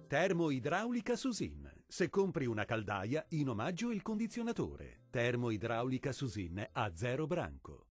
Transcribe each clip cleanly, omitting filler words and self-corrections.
Termoidraulica Susin. Se compri una caldaia, in omaggio il condizionatore. Termoidraulica Susin a zero branco.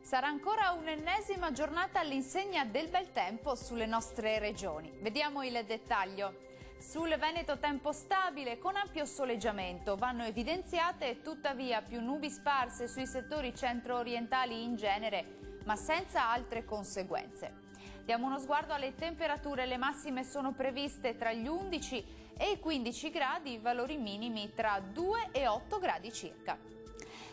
Sarà ancora un'ennesima giornata all'insegna del bel tempo sulle nostre regioni. Vediamo il dettaglio. Sul Veneto tempo stabile con ampio soleggiamento, vanno evidenziate tuttavia più nubi sparse sui settori centro-orientali in genere, ma senza altre conseguenze. Diamo uno sguardo alle temperature, le massime sono previste tra gli 11 e i 15 gradi, valori minimi tra 2 e 8 gradi circa.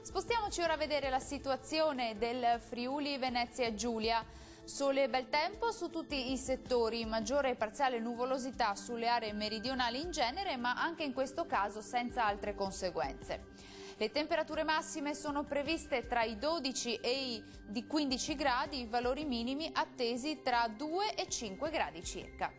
Spostiamoci ora a vedere la situazione del Friuli Venezia Giulia. Sole e bel tempo su tutti i settori, maggiore e parziale nuvolosità sulle aree meridionali in genere, ma anche in questo caso senza altre conseguenze. Le temperature massime sono previste tra i 12 e i 15 gradi, valori minimi attesi tra 2 e 5 gradi circa.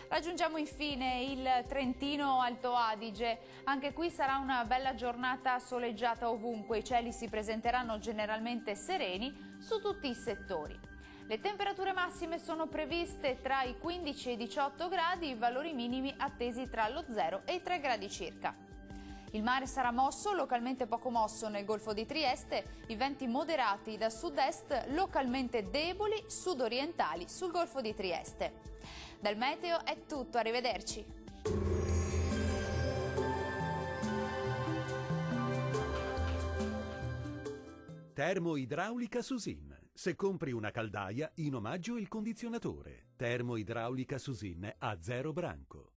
Raggiungiamo infine il Trentino Alto Adige. Anche qui sarà una bella giornata soleggiata ovunque, i cieli si presenteranno generalmente sereni su tutti i settori. Le temperature massime sono previste tra i 15 e i 18 gradi, valori minimi attesi tra lo 0 e i 3 gradi circa. Il mare sarà mosso, localmente poco mosso nel Golfo di Trieste, i venti moderati da sud-est, localmente deboli sud-orientali sul Golfo di Trieste. Dal meteo è tutto, arrivederci. Termoidraulica Susin. Se compri una caldaia, in omaggio il condizionatore. Termoidraulica Susin a zero branco.